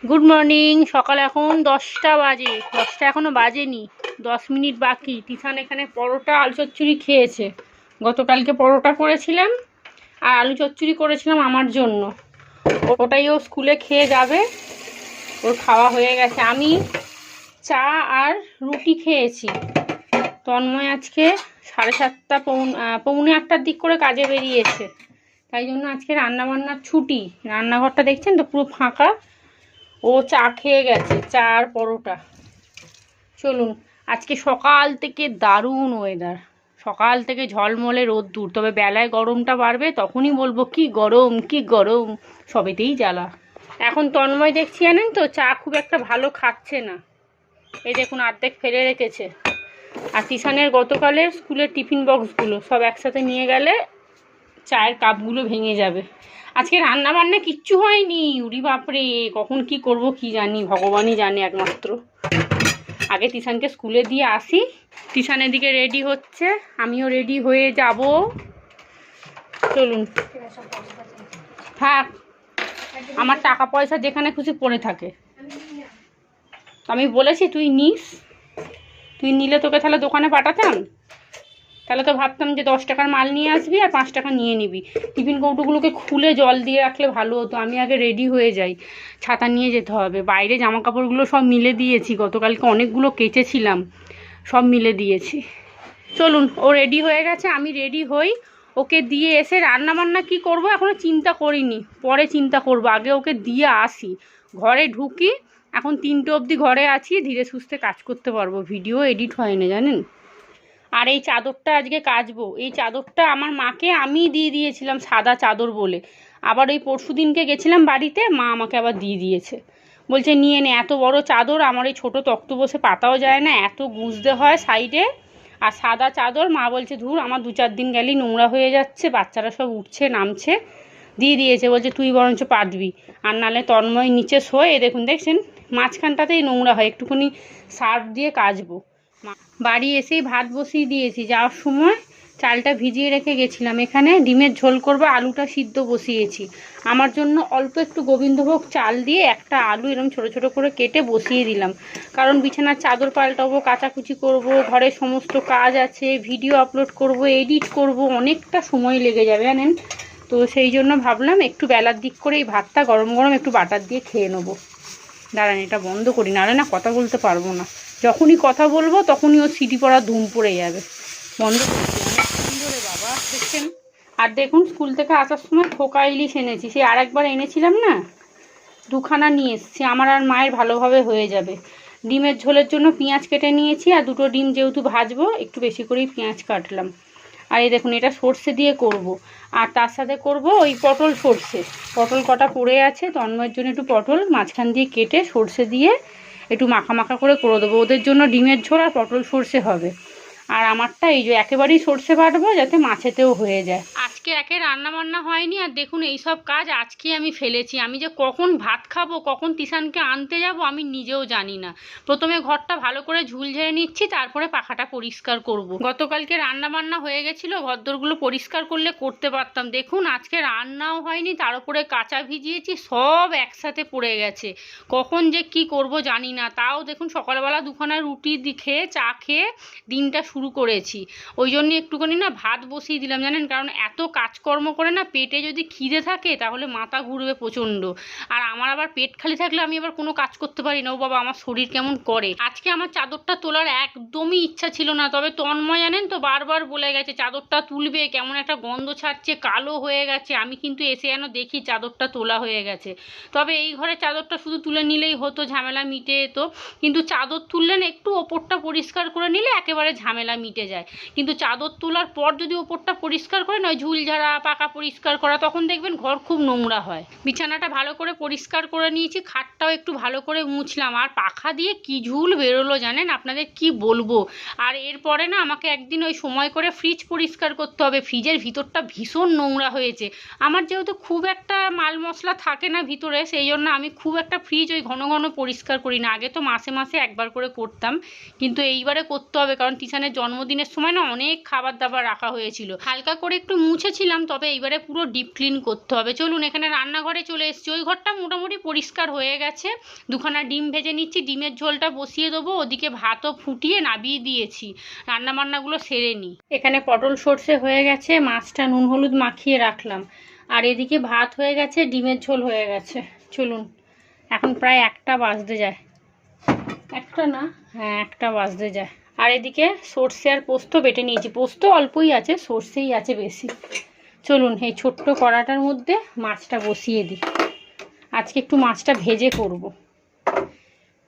Good morning. সকাল এখন 10টা বাজে, 10টা এখনও বাজেনি, 10 মিনিট বাকি। তিশান এখানে পরোটা আলু চচ্চড়ি খেয়েছে। গতকালকে পরোটা করেছিলাম আর আলু চচ্চড়ি করেছিলাম আমার জন্য, ওটাই ও স্কুলে খেয়ে যাবে। ওর খাওয়া হয়ে গেছে। আমি চা আর রুটি খেয়েছি। তন্ময় আজকে 7:30 পৌনে 8টার দিক করে কাজে বেরিয়েছে, তাই জন্য আজকে রান্নাবান্নার ছুটি। রান্নাঘরটা দেখছেন তো পুরো ফাঁকা। ও চা খেয়ে গেছে, চা আর পরোটা। চলুন, আজকে সকাল থেকে দারুণ ওয়েদার, সকাল থেকে ঝলমলে রোদ্দুর। তবে বেলায় গরমটা বাড়বে, তখনই বলবো কি গরম কি গরম, সবেতেই জ্বালা। এখন তন্ময় দেখছি জানেন তো, চা খুব একটা ভালো খাচ্ছে না। এই দেখুন অর্ধেক ফেলে রেখেছে। আর তিশানের গতকালের স্কুলের টিফিন বক্সগুলো সব একসাথে নিয়ে গেলে চায়ের কাপগুলো ভেঙে যাবে। আজকে রান্না বান্না কিচ্ছু হয়নি। উরি বাপরে, কখন কি করব কি জানি, ভগবানই জানে একমাত্র। আগে তিশানকে স্কুলে দিয়ে আসি। তিশান এদিকে রেডি হচ্ছে, আমিও রেডি হয়ে যাব। চলুন। থাক, আমার টাকা পয়সা যেখানে খুশি পড়ে থাকে। আমি বলেছি তুই নিস, তুই নিলে তোকে তাহলে দোকানে পাঠাতাম। তাহলে তো ভাবতাম যে 10 টাকার মাল নিয়ে আসবি আর 5 টাকা নিয়ে নিবি। টিফিন কৌটোগুলোকে খুলে জল দিয়ে রাখলে ভালো হতো। আমি আগে রেডি হয়ে যাই, ছাতা নিয়ে যেতে হবে। বাইরে জামা কাপড়গুলো সব মিলে দিয়েছি, গতকালকে অনেকগুলো কেচেছিলাম, সব মিলে দিয়েছি। চলুন, ও রেডি হয়ে গেছে, আমি রেডি হই। ওকে দিয়ে এসে রান্না বান্না কী করবো এখনও চিন্তা করিনি, পরে চিন্তা করব। আগে ওকে দিয়ে আসি, ঘরে ঢুকি। এখন 3টে অবধি ঘরে আছি, ধীরে সুস্থে কাজ করতে পারবো। ভিডিও এডিট হয় না জানেন। আর এই চাদরটা আজকে কাচবো। এই চাদরটা আমার মাকে আমি দিয়ে দিয়েছিলাম সাদা চাদর বলে। আবার ওই পরশুদিনকে গেছিলাম বাড়িতে, মা আমাকে আবার দিয়ে দিয়েছে। বলছে নিয়ে নে, এত বড় চাদর, আমার এই ছোটো তক্ত বসে পাতাও যায় না, এত গুজতে হয় সাইডে। আর সাদা চাদর, মা বলছে ধুর, আমার 2-4 দিন গেলেই নোংরা হয়ে যাচ্ছে, বাচ্চারা সব উঠছে নামছে। দিয়ে দিয়েছে, বলছে তুই বরঞ্চ পাতবি, আর নাহলে তন্ময় নিচে শোয়ে। দেখুন, দেখছেন মাঝখানটাতেই নোংরা হয়, একটুখানি সার্ফ দিয়ে কাচবো। বাড়ি এসেই ভাত বসিয়ে দিয়েছি। যাওয়ার সময় চালটা ভিজিয়ে রেখে গেছিলাম। এখানে ডিমের ঝোল করবো, আলুটা সিদ্ধ বসিয়েছি। আমার জন্য অল্প একটু গোবিন্দভোগ চাল দিয়ে একটা আলু এরকম ছোট ছোট করে কেটে বসিয়ে দিলাম। কারণ বিছানার চাদর পাল্টাবো, কাচাকুচি করব, ঘরের সমস্ত কাজ আছে, ভিডিও আপলোড করব, এডিট করব, অনেকটা সময় লেগে যাবে জানেন। তো সেই জন্য ভাবলাম একটু বেলার দিক করে এই ভাতটা গরম গরম একটু বাটার দিয়ে খেয়ে নেবো। দাঁড়ান, এটা বন্ধ করি, নাহলে না কথা বলতে পারবো না। যখনই কথা বলবো তখনই ও সিটি পড়া ধুম পড়ে যাবে। বন্ধ করছি, অনেক সুন্দর বাবা, দেখছেন। আর দেখুন, স্কুল থেকে আসার সময় খোকা ইলিশ এনেছি। সে আরেকবার এনেছিলাম না, 2খানা নিয়ে এসেছি। আমার আর মায়ের ভালোভাবে হয়ে যাবে। ডিমের ঝোলের জন্য পেঁয়াজ কেটে নিয়েছি, আর 2টো ডিম যেহেতু ভাজবো একটু বেশি করেই পেঁয়াজ কাটলাম। আর এই দেখুন, এটা সর্ষে দিয়ে করব। আর তার সাথে করব ওই পটল সর্ষে। পটল কটা পড়ে আছে, তন্ময়ের জন্য একটু পটল মাঝখান দিয়ে কেটে সর্ষে দিয়ে একটু মাখা মাখা করে দেবো। ওদের জন্য ডিমের ঝোল আর পটল সর্ষে হবে। আর আমারটা এই যে একেবারেই সর্ষে বাটবো, যাতে মাছেতেও হয়ে যায়। আজকে একে রান্না বান্না হয়নি। আর দেখুন, এই সব কাজ আজকে আমি ফেলেছি। আমি যে কখন ভাত খাবো, কখন তিশানকে আনতে যাব, আমি নিজেও জানি না। প্রথমে ঘরটা ভালো করে ঝুল ঝেড়ে নিচ্ছি, তারপরে পাখাটা পরিষ্কার করব। গতকালকে রান্না বান্না হয়ে গেছিলো, ঘরদোরগুলো পরিষ্কার করলে করতে পারতাম। দেখুন, আজকে রান্নাও হয়নি, তার উপরে কাঁচা ভিজিয়েছি, সব একসাথে পড়ে গেছে। কখন যে কি করব জানি না। তাও দেখুন, সকালবেলা 2খানা রুটি খেয়ে চা খেয়ে দিনটা শুরু করেছি। ওই জন্য একটুখানি না ভাত বসিয়ে দিলাম জানেন। কারণ এত কাজকর্ম করে না, পেটে যদি খিদে থাকে তাহলে মাথা ঘুরবে প্রচণ্ড। আর আমার আবার পেট খালি থাকলে আমি আবার কোনো কাজ করতে পারি না। ও বাবা, আমার শরীর কেমন করে। আজকে আমার চাদরটা তোলার একদমই ইচ্ছা ছিল না, তবে তন্ময় জানেন তো বারবার বলে গেছে চাদরটা তুলবে, কেমন একটা গন্ধ ছাড়ছে, কালো হয়ে গেছে। আমি কিন্তু এসে যেন দেখি চাদরটা তোলা হয়ে গেছে। তবে এই ঘরে চাদরটা শুধু তুলে নিলেই হতো, ঝামেলা মিটে যেত। কিন্তু চাদর তুললেন একটু ওপরটা পরিষ্কার করে নিলে একেবারে ঝামেলা মিটে যায়। কিন্তু চাদর তোলার পর যদি ওপরটা পরিষ্কার করে নয়, ঝুল ঝাড়া পাকা পরিষ্কার করা, তখন দেখবেন ঘর খুব নোংরা হয়। বিছানাটা ভালো করে পরিষ্কার করে নিয়েছি, খাটটাও একটু ভালো করে মুছলাম। আর পাখা দিয়ে কি ঝুল বেরোলো জানেন, আপনাদের কি বলবো। আর এরপরে না আমাকে একদিন ওই সময় করে ফ্রিজ পরিষ্কার করতে হবে। ফ্রিজের ভিতরটা ভীষণ নোংরা হয়েছে। আমার যেহেতু খুব একটা মাল মশলা থাকে না ভিতরে, সেই জন্য আমি খুব একটা ফ্রিজ ওই ঘন ঘন পরিষ্কার করি না। আগে তো মাসে মাসে একবার করে করতাম, কিন্তু এইবারে করতে হবে। কারণ তিশানের জন্মদিনের সময় না অনেক খাবার দাবার রাখা হয়েছিল। হালকা করে একটু মুছে করেছিলাম, তবে এইবারে পুরো ডিপ ক্লিন করতে হবে। চলুন এখানে রান্নাঘরে চলে এসেছি। ওই ঘরটা মোটামুটি পরিষ্কার হয়ে গেছে। দুখানা ডিম ভেজে নিচ্ছি, ডিমের ঝোলটা বসিয়ে দেবো। ওদিকে ভাতও ফুটিয়ে নামিয়ে দিয়েছি, রান্নাবান্নাগুলো সেরে নিই। এখানে পটল সর্ষে হয়ে গেছে, মাছটা নুন হলুদ মাখিয়ে রাখলাম। আর এদিকে ভাত হয়ে গেছে, ডিমের ঝোল হয়ে গেছে। চলুন, এখন প্রায় 1টা বাজতে যায়। 1টা না, হ্যাঁ 1টা বাজতে যায়। আর এদিকে সর্ষে আর পোস্ত বেটে নিয়েছি। পোস্ত অল্পই আছে, সর্ষেই আছে বেশি। চলুন এই ছোট্ট কড়াটার মধ্যে মাছটা বসিয়ে দিই। আজকে একটু মাছটা ভেজে করব।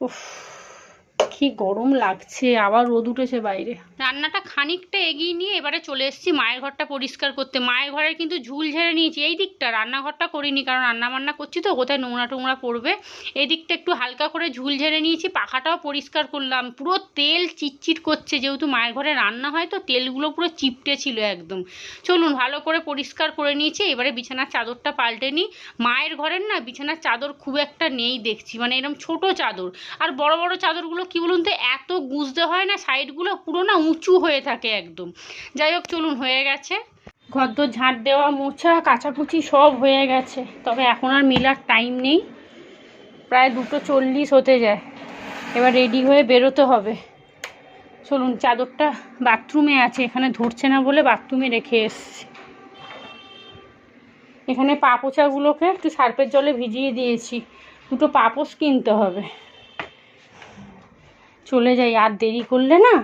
উফ, কি গরম লাগছে, আবার রোদ উঠেছে বাইরে। রান্নাটা খানিকটা এগিয়ে নিয়ে এবারে চলে এসেছি মায়ের ঘরটা পরিষ্কার করতে। মায়ের ঘরের কিন্তু ঝুল ঝেড়ে নিয়েছি। এই দিকটা রান্নাঘরটা করিনি, কারণ রান্নাবান্না করছি তো কোথায় নোংরা টোংরা পড়বে। এই দিকটা একটু হালকা করে ঝুল ঝেড়ে নিয়েছি। পাখাটাও পরিষ্কার করলাম। পুরো তেল চিটচিট করছে, যেহেতু মায়ের ঘরে রান্না হয় তো তেলগুলো পুরো চিপটে ছিল একদম। চলুন ভালো করে পরিষ্কার করে নিয়েছি। এবারে বিছানার চাদরটা পাল্টে নিই। মায়ের ঘরের না বিছানার চাদর খুব একটা নেই দেখছি, মানে এরকম ছোট চাদর। আর বড় বড় চাদরগুলো কি বলুন তো, এত গুজতে হয় না, সাইডগুলো পুরো না উঁচু হয়ে থাকে একদম। যাই হোক চলুন, হয়ে গেছে। ঘরদোর ঝাঁট দেওয়া, মোছা, কাচাকুচি সব হয়ে গেছে। তবে এখন আর মেলার টাইম নেই, প্রায় 2:40 হতে যায়। এবার রেডি হয়ে বেরোতে হবে। চলুন, চাদরটা বাথরুমে আছে, এখানে ধরছে না বলে বাথরুমে রেখে এসছি। এখানে পা পোছাগুলোকে একটু সার্ফের জলে ভিজিয়ে দিয়েছি। 2টো পাপোশ কিনতে হবে। চলে যাই, আর দেরি করলে না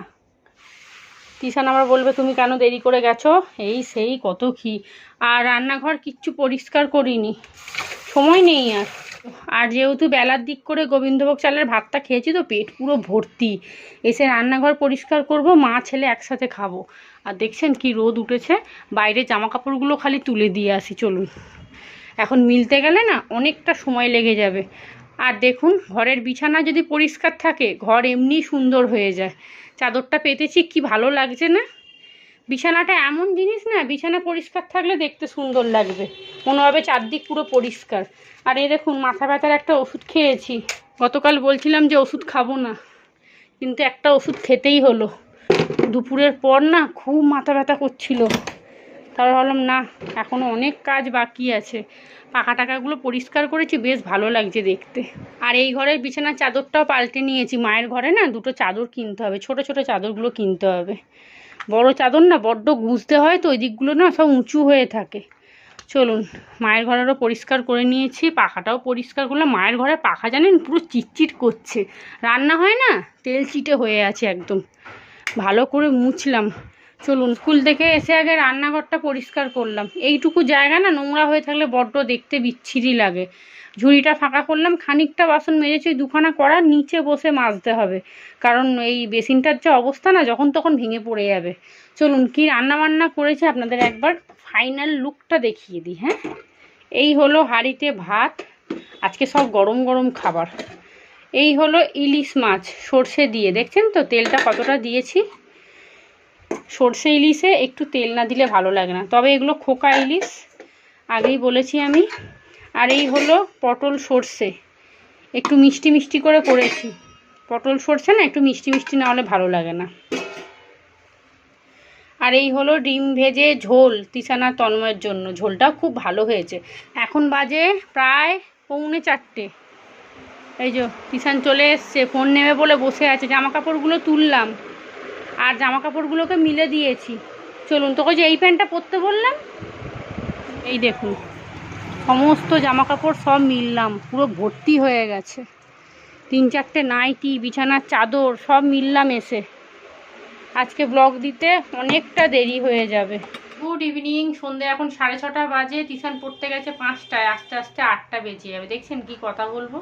তিশান আবার বলবে তুমি কেন দেরি করে গেছো, এই সেই কত কি। আর রান্নাঘর কিচ্ছু পরিষ্কার করিনি, সময় নেই আর। আর যেহেতু বেলার দিক করে গোবিন্দভোগ চালের ভাতটা খেয়েছি তো পেট পুরো ভর্তি। এসে রান্নাঘর পরিষ্কার করব, মা ছেলে একসাথে খাবো। আর দেখছেন কি রোদ উঠেছে, বাইরে জামা কাপড়গুলো খালি তুলে দিয়ে আসি। চলুন, এখন মিলতে গেলে না অনেকটা সময় লেগে যাবে। আর দেখুন ঘরের বিছানা যদি পরিষ্কার থাকে ঘর এমনি সুন্দর হয়ে যায়। চাদরটা পেতেছি কি ভালো লাগছে না। বিছানাটা এমন জিনিস না, বিছানা পরিষ্কার থাকলে দেখতে সুন্দর লাগবে, মনে হবে চারদিক পুরো পরিষ্কার। আর এই দেখুন মাথা ব্যথার একটা ওষুধ খেয়েছি। গতকাল বলছিলাম যে ওষুধ খাবো না, কিন্তু একটা ওষুধ খেতেই হলো। দুপুরের পর না খুব মাথা ব্যথা করছিল, তারপর ভাবলাম না, এখনও অনেক কাজ বাকি আছে। পাখা টাকাগুলো পরিষ্কার করেছি, বেশ ভালো লাগছে দেখতে। আর এই ঘরের বিছানার চাদরটাও পাল্টে নিয়েছি। মায়ের ঘরে না 2টো চাদর কিনতে হবে, ছোট ছোট চাদরগুলো কিনতে হবে। বড় চাদর না বড্ড গুজতে হয় তো, ওই দিকগুলো না সব উঁচু হয়ে থাকে। চলুন, মায়ের ঘরেরও পরিষ্কার করে নিয়েছি, পাখাটাও পরিষ্কার করলাম। মায়ের ঘরে পাখা জানেন পুরো চিটচিট করছে, রান্না হয় না তেল চিটে হয়ে আছে একদম। ভালো করে মুছলাম। চলুন, স্কুল থেকে এসে আগে রান্নাঘরটা পরিষ্কার করলাম। এইটুকু জায়গা না নোংরা হয়ে থাকলে বড্ড দেখতে বিচ্ছিরি লাগে। ঝুড়িটা ফাঁকা করলাম, খানিকটা বাসন মেজেছি, 2খানা কড়া নিচে বসে মাজতে হবে, কারণ এই বেসিনটার যে অবস্থা না যখন তখন ভেঙে পড়ে যাবে। চলুন, কি রান্না বান্না করেছে আপনাদের একবার ফাইনাল লুকটা দেখিয়ে দিই। হ্যাঁ, এই হলো হাঁড়িতে ভাত, আজকে সব গরম গরম খাবার। এই হলো ইলিশ মাছ সর্ষে দিয়ে, দেখছেন তো তেলটা কতটা দিয়েছি। সর্ষে ইলিশে একটু তেল না দিলে ভালো লাগে না, তবে এগুলো খোকা ইলিশ, আগেই বলেছি আমি। আর এই হলো পটল সর্ষে, একটু মিষ্টি মিষ্টি করে করেছি। পটল সর্ষে না একটু মিষ্টি মিষ্টি না হলে ভালো লাগে না। আর এই হলো ডিম ভেজে ঝোল তিশানা তন্ময়ের জন্য, ঝোলটাও খুব ভালো হয়েছে। এখন বাজে প্রায় 3:45। এই যে তিশান চলে এসছে, ফোন নেবে বলে বসে আছে। জামা কাপড়গুলো তুললাম আর জামা কাপড়গুলোকে মিলে দিয়েছি। চলুন, তোকে যে এই প্যান্টটা পরতে বললাম, এই দেখুন সমস্ত জামা কাপড় সব মিললাম, পুরো ভর্তি হয়ে গেছে। 3-4টে নাইটি, বিছানার চাদর সব মিললাম এসে। আজকে ব্লগ দিতে অনেকটা দেরি হয়ে যাবে। গুড ইভিনিং, সন্ধ্যে এখন 6:30 বাজে। টিউশন পড়তে গেছে 5টায়, আস্তে আস্তে 8টা বেজে যাবে। দেখছেন কি কথা বলবো,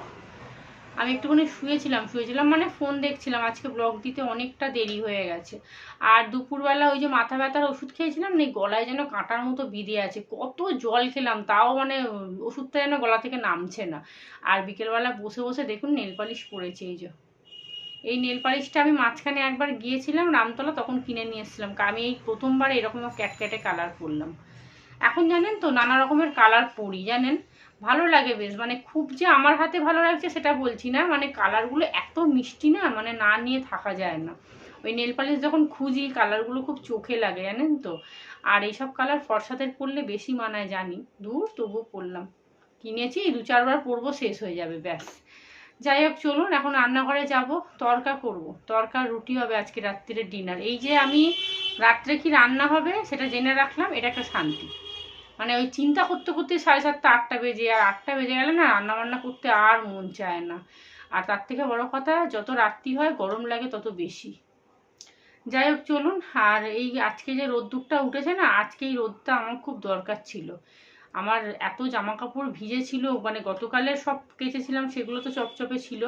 আমি একটুখানি শুয়েছিলাম মানে ফোন দেখছিলাম। আজকে ব্লগ দিতে অনেকটা দেরি হয়ে গেছে। আর দুপুরবেলা ওই যে মাথা ব্যথার ওষুধ খেয়েছিলাম না, গলায় যেন কাঁটার মতো বিঁধে আছে। কত জল খেলাম, তাও মানে ওষুধটা যেন গলা থেকে নামছে না। আর বিকেলবেলা বসে বসে দেখুন নেল পালিশ পড়েছে। এই নেল পালিশটা আমি মাঝখানে একবার গিয়েছিলাম রামতলা, তখন কিনে নিয়ে এসেছিলাম। আমি এই প্রথমবার এরকম ক্যাটক্যাটে কালার করলাম। এখন জানেন তো নানা রকমের কালার পরি, জানেন ভালো লাগে বেশ। মানে খুব যে আমার হাতে ভালো লাগছে সেটা বলছি না, মানে কালারগুলো এত মিষ্টি না, মানে না নিয়ে থাকা যায় না। ওই নেল পালিশ যখন খুঁজি কালারগুলো খুব চোখে লাগে জানেন তো। আর এইসব কালার ফর্সাদের পরলে বেশি মানায় জানি, দূর তবুও পরলাম। কিনেছি 2-4 বার পরবো, শেষ হয়ে যাবে ব্যাস। যাই হোক চলুন এখন রান্নাঘরে যাব, তরকা করব, তরকা রুটি হবে আজকে রাত্রিরে ডিনার। এই যে আমি রাত্রে কি রান্না হবে সেটা জেনে রাখলাম, এটা একটা শান্তি। মানে ওই চিন্তা করতে করতে 7:30 8টা বেজে, আর 8টা বেজে গেলে না রান্না বান্না করতে আর মন চায় না। আর তার থেকে বড় কথা, যত রাত্রি হয় গরম লাগে তত বেশি। যাই হোক চলুন। আর এই আজকে যে রোদ্দুরটা উঠেছে না, আজকে এই রোদটা আমার খুব দরকার ছিল। আমার এত জামা কাপড় ভিজে ছিল, মানে গতকালের সব কেচেছিলাম সেগুলো তো চপচপে ছিল,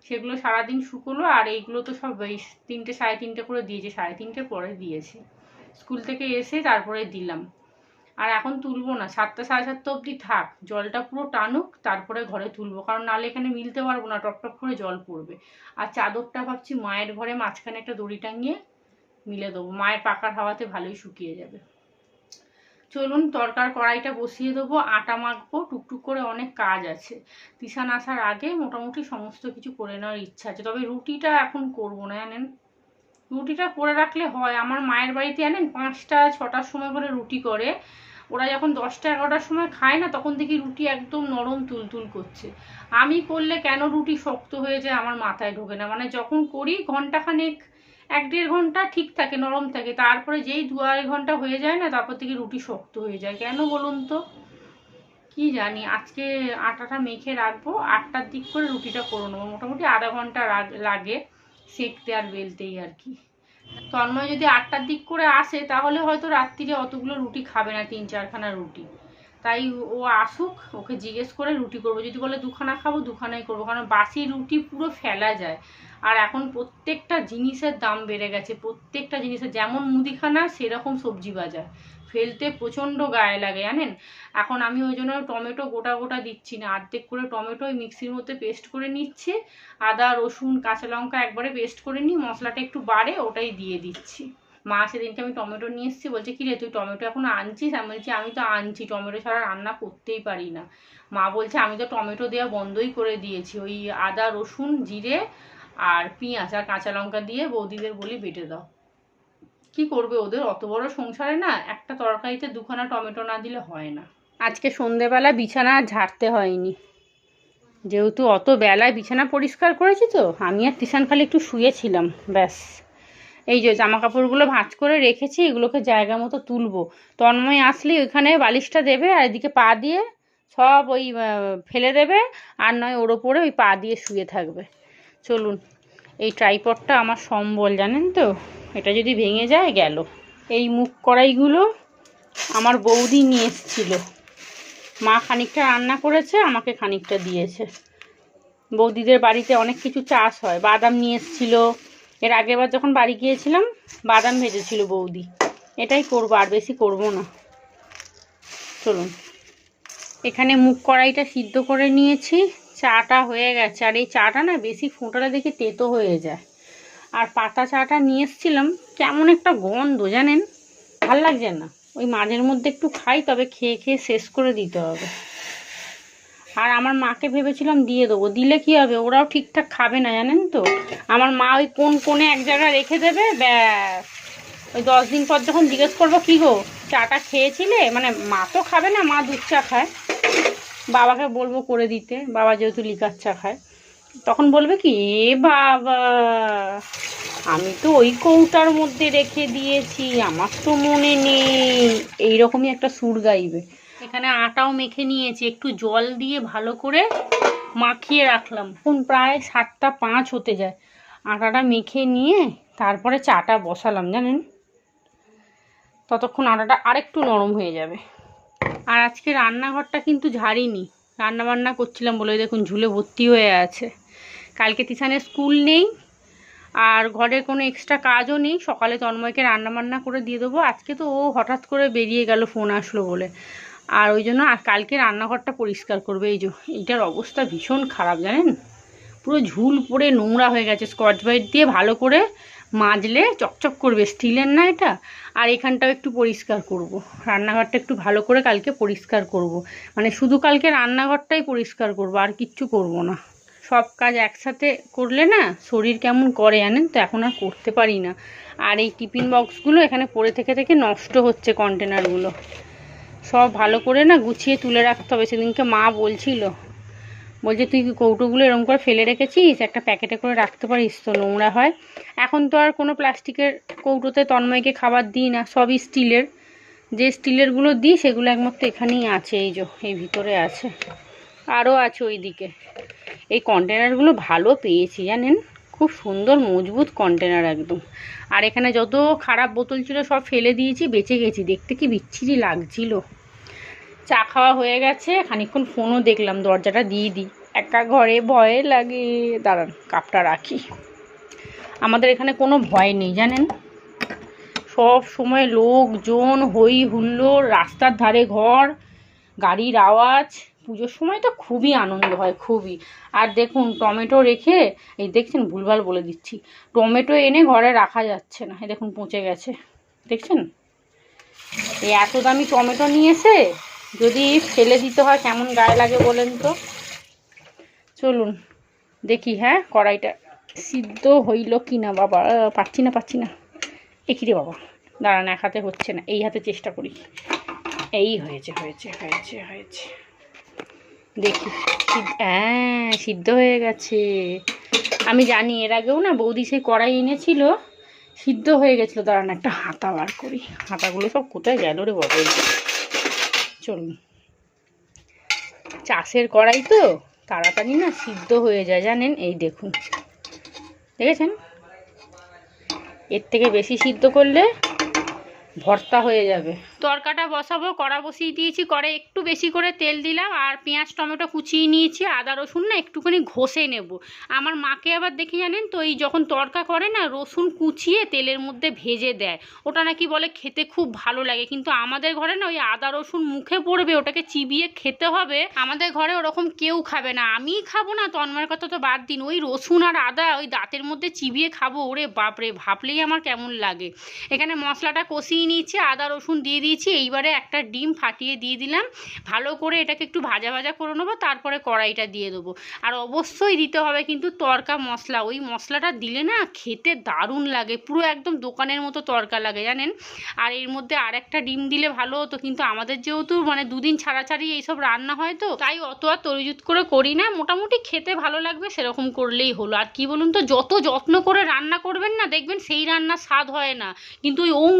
সেগুলো সারাদিন শুকোলো। আর এইগুলো তো সব 3টে 3:30 করে দিয়েছে, 3:30 পরে দিয়েছে, স্কুল থেকে এসে তারপরে দিলাম। আর এখন তুলবো না, 7টা 7:30 অবধি থাক, জলটা পুরো টানুক, তারপরে ঘরে তুলবো। কারণ নাহলে এখানে মিলতে পারবো না, টপটপ করে জল পড়বে। আর চাদরটা ভাবছি মায়ের ঘরে মাঝখানে একটা দড়ি টাঙিয়ে মিলে দেবো, মায়ের পাকার হাওয়াতে ভালোই শুকিয়ে যাবে। চলুন তরকার কড়াইটা বসিয়ে দেবো, আটা মাখবো, টুকটুক করে অনেক কাজ আছে। তিশান আসার আগে মোটামুটি সমস্ত কিছু করে নেওয়ার ইচ্ছা আছে। তবে রুটিটা এখন করবো না জানেন, রুটিটা করে রাখলে হয়। আমার মায়ের বাড়িতে জানেন 5টা 6টার সময় করে রুটি করে, ওরা যখন 10টা 11টার সময় খায় না তখন দেখি রুটি একদম নরম তুলতুল করছে। আমি করলে কেন রুটি শক্ত হয়ে যায় আমার মাথায় ঢোকে না। মানে যখন করি ঘন্টাখানেক 1-1.5 ঘন্টা ঠিক থাকে, নরম থাকে, তারপরে যেই 2-2.5 ঘন্টা হয়ে যায় না তারপর থেকে রুটি শক্ত হয়ে যায়। কেন বলুন তো, কি জানি। আজকে আটাটা মেখে রাখবো, 8টার দিক করে রুটিটা করে নেবো। মোটামুটি আধা ঘন্টা লাগে সেঁকতে আর বেলতেই আর কি। তন্ময় যদি 8টার দিক করে আসে তাহলে হয়তো রাত্রিরে অতগুলো রুটি খাবে না, 3-4খানা রুটি। তাই ও আসুক, ওকে জিজ্ঞেস করে রুটি করবো। যদি বলে 2খানা খাবো 2খানাই করবো, কারণ বাসি রুটি পুরো ফেলা যায়। আর এখন প্রত্যেকটা জিনিসের দাম বেড়ে গেছে, প্রত্যেকটা জিনিসের, যেমন মুদিখানা সেরকম সবজি বাজার, ফেলতে প্রচণ্ড গায়ে লাগে জানেন। এখন আমি ওই জন্য টমেটো গোটা গোটা দিচ্ছি না, অর্ধেক করে টমেটো ওই মিক্সির মধ্যে পেস্ট করে নিচ্ছি, আদা রসুন কাঁচা লঙ্কা একবারে পেস্ট করে নিই, মশলাটা একটু বাড়ে ওটাই দিয়ে দিচ্ছি। মা সেদিনকে আমি টমেটো নিয়ে এসেছি, বলছে কি রে তুই টমেটো এখন আনছিস? আমি বলছি আমি তো আনছি, টমেটো ছাড়া রান্না করতেই পারি না। মা বলছে আমি তো টমেটো দেওয়া বন্ধই করে দিয়েছি, ওই আদা রসুন জিরে আর পেঁয়াজ আর কাঁচা লঙ্কা দিয়ে বৌদিদের বলি বেটে দাও। কি করবে, ওদের অত বড় সংসারে না একটা তরকারিতে 2খানা টমেটো না দিলে হয় না। আজকে সন্ধেবেলা বিছানা ঝাড়তে হয়নি, যেহেতু অত বেলায় বিছানা পরিষ্কার করেছি তো। আমি আর তিশান খালি একটু শুয়েছিলাম ব্যাস। এই যে জামা কাপড়গুলো ভাঁজ করে রেখেছি, এগুলোকে জায়গা মতো তুলবো। তন্ময় আসলে ওইখানে বালিশটা দেবে আর এদিকে পা দিয়ে সব ওই ফেলে দেবে, আর নয় ওর ওপরে ওই পা দিয়ে শুয়ে থাকবে। চলুন, এই ট্রাইপডটা আমার সম্বল জানেন তো, এটা যদি ভেঙে যায় গেল। এই মুখ কড়াইগুলো আমার বৌদি নিয়ে এসেছিলো, মা খানিকটা রান্না করেছে, আমাকে খানিকটা দিয়েছে। বৌদিদের বাড়িতে অনেক কিছু চাষ হয়, বাদাম নিয়ে এসেছিলো। এর আগের বার যখন বাড়ি গিয়েছিলাম বাদাম ভেজেছিল বৌদি। এটাই করবো, আর বেশি করবো না। চলুন, এখানে মুখ কড়াইটা সিদ্ধ করে নিয়েছি, চাটা হয়ে গেছে। আর এই চাটা না বেশি ফোটালে দেখে তেতো হয়ে যায়। আর পাতা চাটা নিয়ে এসেছিলাম, কেমন একটা গন্ধ জানেন, ভাল লাগছে না। ওই মাঝের মধ্যে একটু খাই, তবে খেয়ে খেয়ে শেষ করে দিতে হবে। আর আমার মাকে ভেবেছিলাম দিয়ে দেবো, দিলে কি হবে, ওরাও ঠিকঠাক খাবে না জানেন তো। আমার মা ওই কোণে এক জায়গায় রেখে দেবে, ব্যাস। ওই 10 দিন পর যখন জিজ্ঞেস করবো কি গো চাটা খেয়েছিলে, মানে মা তো খাবে না, মা দুধ চা খায়, বাবাকে বলবো করে দিতে, বাবা যেহেতু লিকার চা খায়, তখন বলবে কি এ বাবা আমি তো ওই কৌটার মধ্যে রেখে দিয়েছি, আমার তো মনে নেই, এইরকমই একটা সুর গাইবে। এখানে আটাও মেখে নিয়েছি, একটু জল দিয়ে ভালো করে মাখিয়ে রাখলাম। এখন প্রায় 7টা 5 হতে যায়। আটাটা মেখে নিয়ে তারপরে চাটা বসালাম জানেন, ততক্ষণ আটাটা আরেকটু নরম হয়ে যাবে। আর আজকে রান্নাঘরটা কিন্তু ঝাড়িনি, রান্নাবান্না করছিলাম বলে দেখুন ঝুলে ভর্তি হয়ে আছে। কালকে তিশানের স্কুল নেই, আর ঘরে কোনো এক্সট্রা কাজও নেই। সকালে তন্ময়কে রান্নাবান্না করে দিয়ে দেবো। আজকে তো ও হঠাৎ করে বেরিয়ে গেল ফোন আসলো বলে, আর ওই জন্য কালকে রান্নাঘরটা পরিষ্কার করবে। এই যে এইটার অবস্থা ভীষণ খারাপ জানেন, পুরো ঝুল পড়ে নোংরা হয়ে গেছে। স্কচ ব্রাইট দিয়ে ভালো করে মাজলে চকচক করবে, স্টিলের না এটা। আর এখানটাও একটু পরিষ্কার করব, রান্নাঘরটা একটু ভালো করে কালকে পরিষ্কার করব। মানে শুধু কালকে রান্নাঘরটাই পরিষ্কার করব, আর কিচ্ছু করব না। সব কাজ একসাথে করলে না শরীর কেমন করে জানেন তো, এখন আর করতে পারি না। আর এই টিফিন বক্সগুলো এখানে পড়ে থেকে থেকে নষ্ট হচ্ছে, কন্টেনারগুলো সব ভালো করে না গুছিয়ে তুলে রাখতে হবে। সেদিনকে মা বলছিল, বলছে তুই কৌটোগুলো এরকম করে ফেলে রেখেছিস, একটা প্যাকেটে করে রাখতে পারিস তো, নোংরা হয়। এখন তো আর কোনো প্লাস্টিকের কৌটোতে তন্ময়কে খাবার দিই না, সবই স্টিলের। যে স্টিলেরগুলো দিই সেগুলো একমাত্র এখানেই আছে, এই ভিতরে আছে, আরও আছে ওইদিকে। এই কন্টেনারগুলো ভালো পেয়েছি জানেন, খুব সুন্দর মজবুত কন্টেনার একদম। আর এখানে যত খারাপ বোতল ছিল সব ফেলে দিয়েছি, বেঁচে গেছি। দেখতে কি বিচ্ছিরি লাগছিল। চা খাওয়া হয়ে গেছে, খানিকক্ষণ ফোনও দেখলাম, দরজাটা দিয়ে দিই, একা ঘরে ভয়ে লাগে। দাঁড়ান কাপটা রাখি। আমাদের এখানে কোনো ভয় নেই জানেন, সব সময় লোকজন, হই হুল্লোড়, রাস্তার ধারে ঘর, গাড়ির আওয়াজ। পুজোর সময় তো খুবই আনন্দ হয়, খুবই। আর দেখুন টমেটো রেখে, এই দেখছেন ভুলভাল বলে দিচ্ছি, টমেটো এনে ঘরে রাখা যাচ্ছে না, এই দেখুন পচে গেছে, দেখছেন। এই এত দামি টমেটো নিয়ে এসে যদি ফেলে দিতে হয় কেমন গায়ে লাগে বলেন তো। চলুন দেখি, হ্যাঁ কড়াইটা সিদ্ধ হইল কি না। বাবা পাচ্ছি না, একই রে বাবা, দাঁড়ান, এক হাতে হচ্ছে না, এই হাতে চেষ্টা করি। এই হয়েছে, দেখি। হ্যাঁ সিদ্ধ হয়ে গেছে। আমি জানি, এর আগেও না বৌদি সেই কড়াই এনেছিল, সিদ্ধ হয়ে গেছিলো। দাঁড়ান একটা হাতা বার করি, হাতাগুলো সব কোথায় গেল রে বাবা। চলুন, চাষের কড়াই তো তাড়াতাড়ি না সিদ্ধ হয়ে যায় জানেন। এই দেখুন, দেখেছেন, এর থেকে বেশি সিদ্ধ করলে ভর্তা হয়ে যাবে। তরকাটা বসাবো, কড়া বসিয়ে দিয়েছি, কড়াই একটু বেশি করে তেল দিলাম, আর পেঁয়াজ টমেটো কুচিয়ে নিয়েছি, আদা রসুন না একটুখানি ঘষে নেব। আমার মাকে আবার দেখি জানেন তো, এই যখন তরকা করে না রসুন কুচিয়ে তেলের মধ্যে ভেজে দেয়, ওটা নাকি বলে খেতে খুব ভালো লাগে। কিন্তু আমাদের ঘরে না ওই আদা রসুন মুখে পড়বে, ওটাকে চিবিয়ে খেতে হবে, আমাদের ঘরে ওরকম কেউ খাবে না। আমিই খাবো না, তন্ময়ের কথা তো বাদ দিন। ওই রসুন আর আদা ওই দাঁতের মধ্যে চিবিয়ে খাবো, ওরে বাপরে, ভাবলেই আমার কেমন লাগে। এখানে মশলাটা কষিয়ে নিয়েছি, আদা রসুন দিয়ে দিয়েছি, এইবারে একটা ডিম ফাটিয়ে দিয়ে দিলাম। ভালো করে এটাকে একটু ভাজা ভাজা করে নেবো, তারপরে কড়াইটা দিয়ে দেবো। আর অবশ্যই দিতে হবে কিন্তু তড়কা মশলা, ওই মশলাটা দিলে না খেতে দারুণ লাগে, পুরো একদম দোকানের মতো তড়কা লাগে জানেন। আর এর মধ্যে আর একটা ডিম দিলে ভালো হতো, কিন্তু আমাদের যেহেতু মানে দুদিন ছাড়া ছাড়ি এইসব রান্না হয় তো, তাই অত আর তরিজুত করে করি না। মোটামুটি খেতে ভালো লাগবে সেরকম করলেই হলো। আর কি বলুন তো, যত যত্ন করে রান্না করবেন না দেখবেন সেই রান্নার স্বাদ হয় না, কিন্তু ওই ওং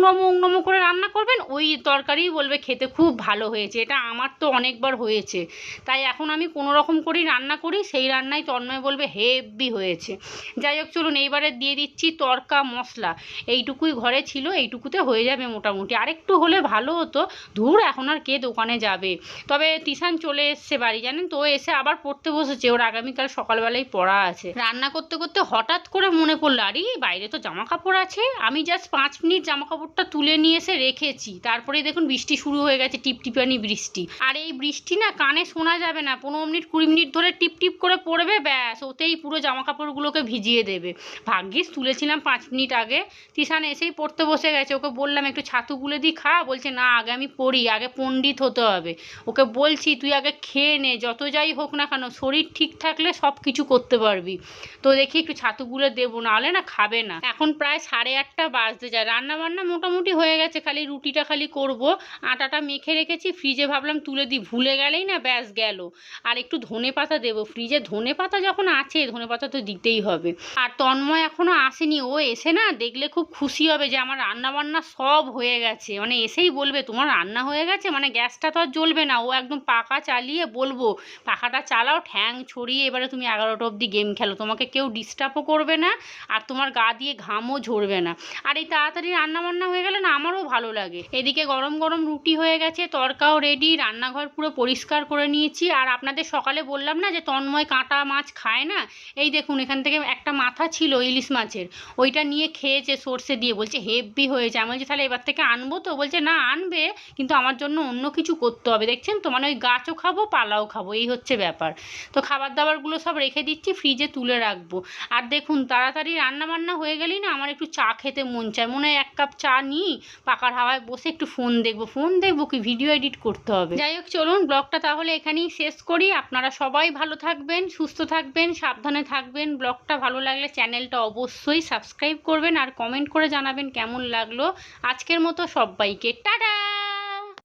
নম করে রান্না করবেন, ওই তরকারি বলবে খেতে খুব ভালো হয়েছে। এটা আমার তো অনেকবার হয়েছে, তাই এখন আমি কোনো রকম করেই রান্না করি, সেই রান্নাই তন্ময় বলবে হেভি হয়েছে। যাই হোক চলুন, এইবারে দিয়ে দিচ্ছি তড়কা মশলা। এইটুকুই ঘরে ছিল, এইটুকুতে হয়ে যাবে মোটামুটি। আরেকটু হলে ভালো হতো, ধুর এখন আর কে দোকানে যাবে। তবে তিশান চলে এসছে বাড়ি জানেন তো, ও এসে আবার পড়তে বসেছে, ওর আগামীকাল সকালবেলায় পড়া আছে। রান্না করতে করতে হঠাৎ করে মনে পড়লো, আরে বাইরে তো জামা কাপড় আছে, আমি জাস্ট 5 মিনিট জামা কাপড়টা তুলে নিয়ে এসে রেখেছি। তারপরেই দেখুন বৃষ্টি শুরু হয়ে গেছে, টিপটিপানি বৃষ্টি। আর এই বৃষ্টি না কানে শোনা যাবে না, 15 মিনিট 20 মিনিট ধরে টিপ টিপ করে পড়বে, ব্যাস ওতেই পুরো জামা কাপড়গুলোকে ভিজিয়ে দেবে। ভাগ্যিস তুলেছিলাম 5 মিনিট আগে। তিশান এসেই পড়তে বসে গেছে, ওকে বললাম একটু ছাতু গুলে দিই খা, বলছে না আগে আমি পড়ি, আগে পণ্ডিত হতে হবে। ওকে বলছি তুই আগে খেয়ে নে, যত যাই হোক না কেন শরীর ঠিক থাকলে সব কিছু করতে পারবি। তো দেখি একটু ছাতু গুলে দেবো, নাহলে না খাবে না। এখন প্রায় 8:30 বাজতে যায়, রান্না বান্না মোটামুটি হয়ে গেছে, খালি রুটিটা খালি করব। আটাটা মেখে রেখেছি ফ্রিজে, ভাবলাম তুলে দিই, ভুলে গেলেই না ব্যাস গেল। আর একটু ধনে পাতা দেবো ফ্রিজে, ধনে পাতা যখন আছে ধনে পাতা তো দিতেই হবে। আর তন্ময় এখনো আসেনি, ও এসে না দেখলে খুব খুশি হবে যে আমার রান্না বান্না সব হয়ে গেছে, মানে এসেই বলবে তোমার রান্না হয়ে গেছে, মানে গ্যাসটা তো আর জ্বলবে না, ও একদম পাখা চালিয়ে বলবো পাখাটা চালাও, ঠ্যাং ছড়িয়ে এবারে তুমি 11টা অবধি গেম খেলো, তোমাকে কেউ ডিস্টার্বও করবে না, আর তোমার গা দিয়ে ঘামও ঝরবে না। আর এই তাড়াতাড়ি রান্না বান্না হয়ে গেলে না আমারও ভালো লাগে। এদিকে গরম গরম রুটি হয়ে গেছে, তরকাও রেডি, রান্নাঘর পুরো পরিষ্কার করে নিয়েছি। আর আপনাদের সকালে বললাম না যে তন্ময় কাঁটা মাছ খায় না, এই দেখুন এখান থেকে একটা মাথা ছিল ইলিশ মাছের, ওইটা নিয়ে খেয়েছে সর্ষে দিয়ে, বলছে হেভি হয়েছে। আমি বলছি তাহলে এবার থেকে আনবো তো, বলছে না আনবে কিন্তু আমার জন্য অন্য কিছু করতে হবে, দেখছেন তো, মানে ওই গাছও খাবো পালাও খাবো, এই হচ্ছে ব্যাপার। তো খাবার দাবারগুলো সব রেখে দিচ্ছি, ফ্রিজে তুলে রাখবো। আর দেখুন তাড়াতাড়ি রান্না বান্না হয়ে গেলেই না আমার একটু চা খেতে মন চায়, মনে হয় 1 কাপ চা নিই, পাকার হাওয়ায় বসে একটু ফোন দেখবো কি ভিডিও এডিট করতে হবে। যাই হোক চলুন ব্লগটা তাহলে এখানেই শেষ করি। আপনারা সবাই ভালো থাকবেন, সুস্থ থাকবেন, সাবধানে থাকবেন। ব্লগটা ভালো লাগলে চ্যানেলটা অবশ্যই সাবস্ক্রাইব করবেন আর কমেন্ট করে জানাবেন কেমন লাগলো। আজকের মতো সবাইকে টাটা।